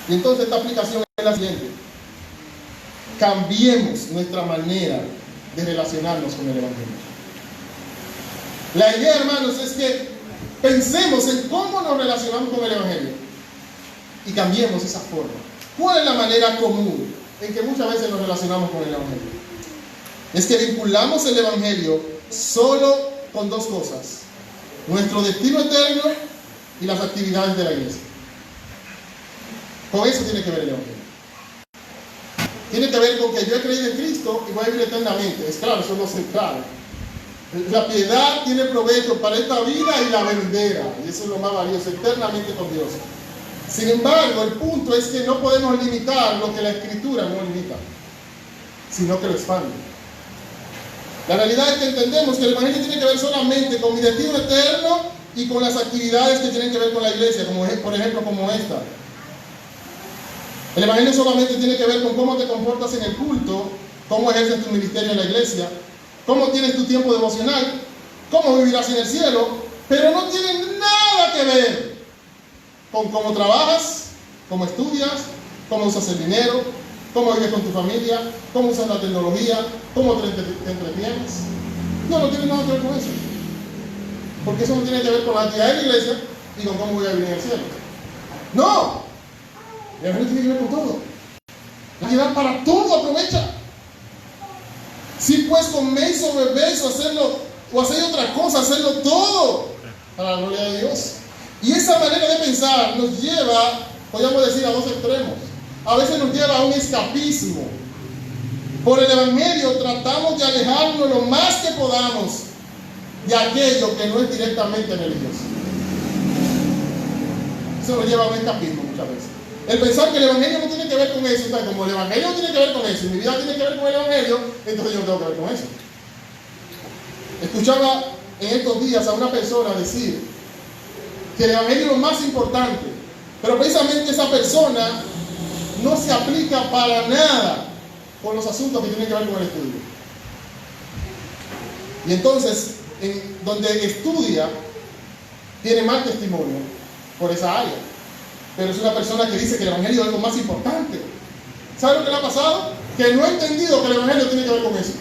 Y entonces esta aplicación es la siguiente: cambiemos nuestra manera de relacionarnos con el Evangelio. La idea, hermanos, es que pensemos en cómo nos relacionamos con el Evangelio y cambiemos esa forma. ¿Cuál es la manera común en que muchas veces nos relacionamos con el Evangelio? Es que vinculamos el Evangelio solo con dos cosas: nuestro destino eterno y las actividades de la iglesia. Con eso tiene que ver el Evangelio. Tiene que ver con que yo he creído en Cristo y voy a vivir eternamente. Es claro, eso es lo central. La piedad tiene provecho para esta vida y la venidera. Y eso es lo más valioso, eternamente con Dios. Sin embargo, el punto es que no podemos limitar lo que la Escritura no limita, sino que lo expande. La realidad es que entendemos que el Evangelio tiene que ver solamente con mi destino eterno y con las actividades que tienen que ver con la iglesia, como por ejemplo como esta. El Evangelio solamente tiene que ver con cómo te comportas en el culto, cómo ejerces tu ministerio en la iglesia, cómo tienes tu tiempo devocional, cómo vivirás en el cielo, pero no tiene nada que ver con cómo trabajas, cómo estudias, cómo usas el dinero, cómo vives con tu familia, cómo usas la tecnología, cómo te entretienes. No tiene nada que ver con eso. Porque eso no tiene que ver con la actividad de la iglesia y con cómo voy a vivir en el cielo. ¡No! El Evangelio tiene que ver con todo. La actividad para todo aprovecha. Si pues coméis o bebéis o hacéis otra cosa, hacerlo todo para la gloria de Dios. Y esa manera de pensar nos lleva, podríamos decir, a dos extremos. A veces nos lleva a un escapismo. Por el Evangelio tratamos de alejarnos lo más que podamos de aquello que no es directamente religioso. Eso nos lleva a un escapismo muchas veces. El pensar que el Evangelio no tiene que ver con eso, o sea, como el Evangelio no tiene que ver con eso y mi vida tiene que ver con el Evangelio, entonces yo no tengo que ver con eso. Escuchaba en estos días a una persona decir que el Evangelio es lo más importante, pero precisamente esa persona no se aplica para nada con los asuntos que tienen que ver con el estudio. Y entonces, donde estudia, tiene más testimonio por esa área. Pero es una persona que dice que el Evangelio es lo más importante. ¿Sabe lo que le ha pasado? Que no ha entendido que el Evangelio tiene que ver con eso.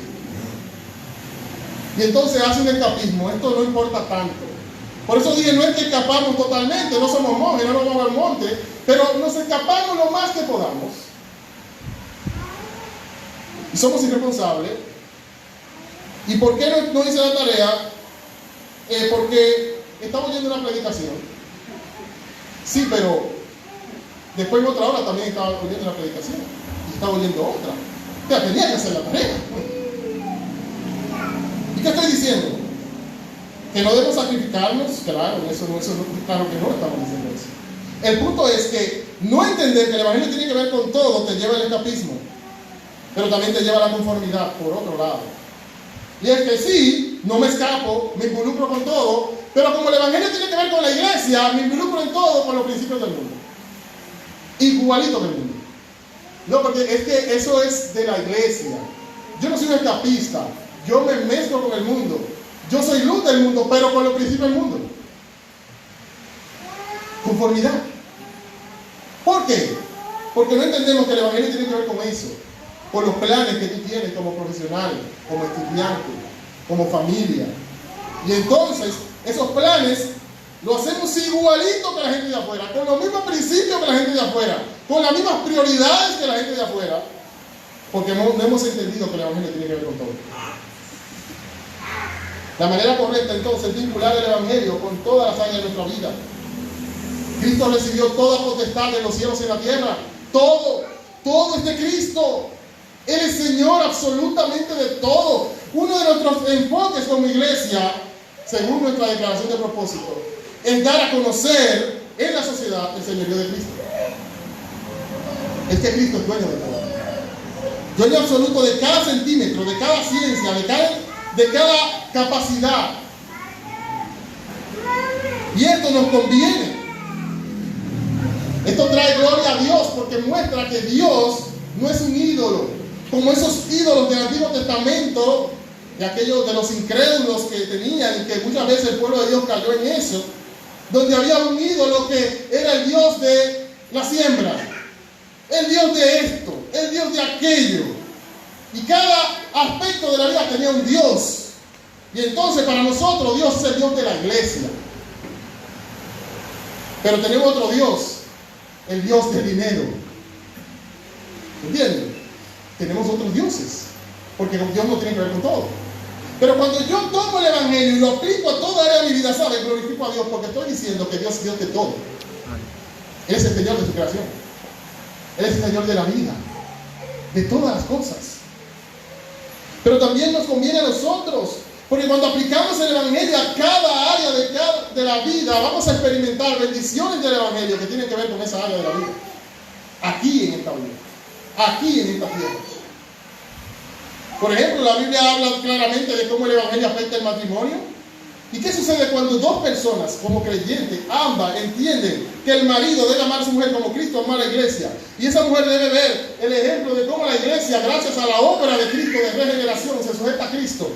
Y entonces hace un escapismo. Esto no importa tanto. Por eso dije, no es que escapamos totalmente, no somos monjes, no nos vamos al monte, pero nos escapamos lo más que podamos. Y somos irresponsables. ¿Y por qué no hice la tarea? Porque estaba oyendo una predicación. Sí, pero después en otra hora también estaba oyendo una predicación. Y estaba oyendo otra. O sea, tenía que hacer la tarea. ¿Y qué estoy diciendo? Que no debemos sacrificarnos. Claro, claro que no estamos diciendo eso. El punto es que no entender que el Evangelio tiene que ver con todo te lleva al escapismo. Pero también te lleva a la conformidad, por otro lado. Y es que sí, no me escapo, me involucro con todo, pero como el Evangelio tiene que ver con la iglesia, me involucro en todo con los principios del mundo. Igualito del mundo. No, porque es que eso es de la iglesia. Yo no soy un escapista, yo me mezclo con el mundo. Yo soy luz del mundo, pero con los principios del mundo. conformidad. ¿Por qué? Porque no entendemos que el Evangelio tiene que ver con eso, con los planes que tú tienes como profesional, como estudiante, como familia. Y entonces, esos planes los hacemos igualito que la gente de afuera, con los mismos principios que la gente de afuera, con las mismas prioridades que la gente de afuera, porque no hemos entendido que el Evangelio tiene que ver con todo. La manera correcta entonces es vincular el Evangelio con todas las áreas de nuestra vida. Cristo recibió toda potestad de los cielos y la tierra. Todo es de Cristo. Él es Señor absolutamente de todo. Uno de nuestros enfoques como iglesia, según nuestra declaración de propósito, es dar a conocer en la sociedad el señorío de Cristo. Es que Cristo es dueño de todo. Dueño absoluto de cada centímetro, de cada ciencia, de cada capacidad. Y esto nos conviene. Esto trae gloria a Dios porque muestra que Dios no es un ídolo, como esos ídolos del Antiguo Testamento, de aquellos de los incrédulos que tenían y que muchas veces el pueblo de Dios cayó en eso, donde había un ídolo que era el Dios de la siembra, el Dios de esto, el Dios de aquello, y cada aspecto de la vida tenía un Dios. Y entonces para nosotros Dios es el Dios de la iglesia, pero tenemos otro Dios, el Dios del dinero. ¿Entienden? Tenemos otros dioses, porque Dios no tiene que ver con todo. Pero cuando yo tomo el Evangelio y lo aplico a toda área de mi vida, ¿sabes? Glorifico a Dios porque estoy diciendo que Dios es Dios de todo. Él es el Señor de su creación. Él es el Señor de la vida, de todas las cosas. Pero también nos conviene a nosotros, porque cuando aplicamos el Evangelio a cada área de la vida, vamos a experimentar bendiciones del Evangelio que tienen que ver con esa área de la vida. Aquí en esta vida, aquí en esta tierra. Por ejemplo, la Biblia habla claramente de cómo el Evangelio afecta el matrimonio. ¿Y qué sucede cuando dos personas, como creyentes, ambas entienden que el marido debe amar a su mujer como Cristo amó a la iglesia? Y esa mujer debe ver el ejemplo de cómo la iglesia, gracias a la obra de Cristo de regeneración, se sujeta a Cristo.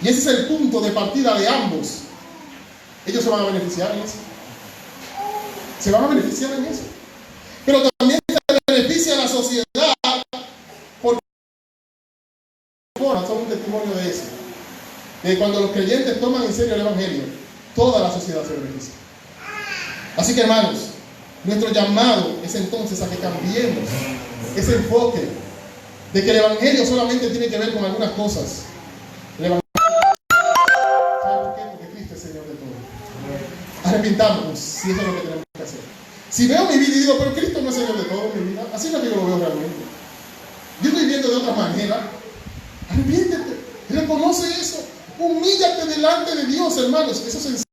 Y ese es el punto de partida de ambos. Ellos se van a beneficiar en eso. Se van a beneficiar en eso. Pero también se beneficia a la sociedad porque son un testimonio de eso. De cuando los creyentes toman en serio el Evangelio, toda la sociedad se beneficia. Así que hermanos, nuestro llamado es entonces a que cambiemos ese enfoque de que el Evangelio solamente tiene que ver con algunas cosas. El Evangelio, ¿saben por qué? Porque Cristo es Señor de todo. Arrepentámonos si eso es lo que tenemos que hacer. Si veo mi vida y digo, pero Cristo no es Señor de todo mi vida, así es lo que yo lo veo realmente. Yo estoy viendo de otra manera. Arrepiéntete, reconoce eso, humíllate delante de Dios, hermanos. Eso es sencillo.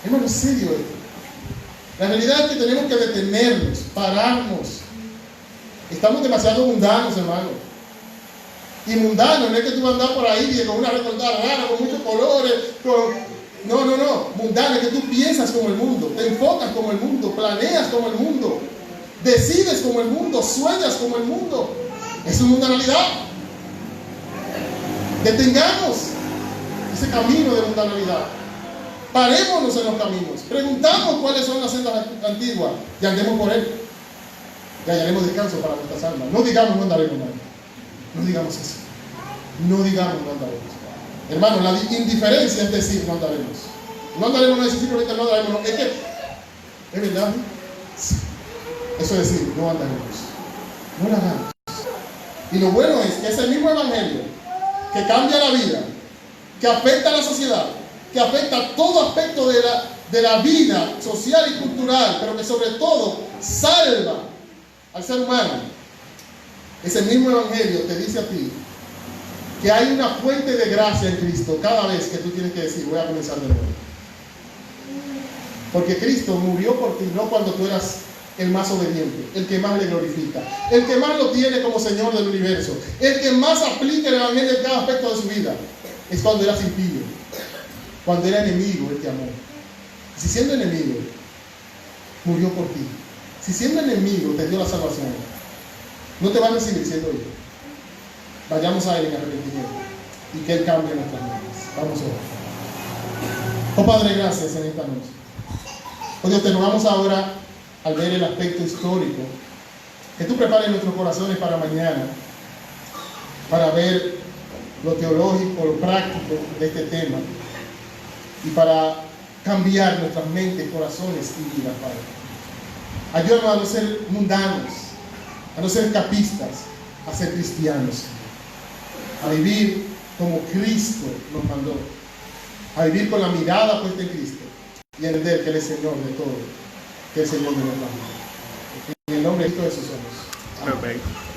Hermanos, serio esto. La realidad es que tenemos que detenernos, pararnos. Estamos demasiado mundanos, hermanos. Y mundanos no es que tú vas a andar por ahí con una recordada rara, con muchos colores, No. Mundano es que tú piensas como el mundo, te enfocas como el mundo, planeas como el mundo, decides como el mundo, sueñas como el mundo. Es una mundanalidad. Detengamos ese camino de mundanalidad. Parémonos en los caminos. Preguntamos cuáles son las sendas antiguas y andemos por él. Y hallaremos descanso para nuestras almas. No digamos no andaremos mal. No digamos eso. No digamos no andaremos. Hermano, la indiferencia es decir no andaremos. No andaremos no es decir ahorita no andaremos. No. Es que, ¿es verdad? Sí. Eso es decir, no andaremos. No lo hagamos. Y lo bueno es que ese mismo evangelio que cambia la vida, que afecta a la sociedad, que afecta a todo aspecto de la vida social y cultural, pero que sobre todo salva al ser humano. Ese mismo evangelio te dice a ti que hay una fuente de gracia en Cristo cada vez que tú tienes que decir, voy a comenzar de nuevo. Porque Cristo murió por ti, no cuando tú eras el más obediente, el que más le glorifica, el que más lo tiene como Señor del universo, el que más aplica el evangelio en cada aspecto de su vida. Es cuando eras impío, cuando era enemigo, Él te amó. Si siendo enemigo, murió por ti. Si siendo enemigo, te dio la salvación. No te va a recibir siendo hijo. Vayamos a Él en arrepentimiento y que Él cambie nuestras vidas. Vamos a orar. Oh Padre, gracias en esta noche. Oh Dios, te rogamos ahora, al ver el aspecto histórico, que tú prepares nuestros corazones para mañana, para ver lo teológico, lo práctico de este tema, y para cambiar nuestras mentes, corazones y vidas, Padre. Ayúdanos a no ser mundanos, a no ser escapistas, a ser cristianos, a vivir como Cristo nos mandó, a vivir con la mirada puesta en Cristo y a entender que Él es Señor de todo, que es Señor de nuestra vida. En el nombre de Cristo Jesús somos. Amén.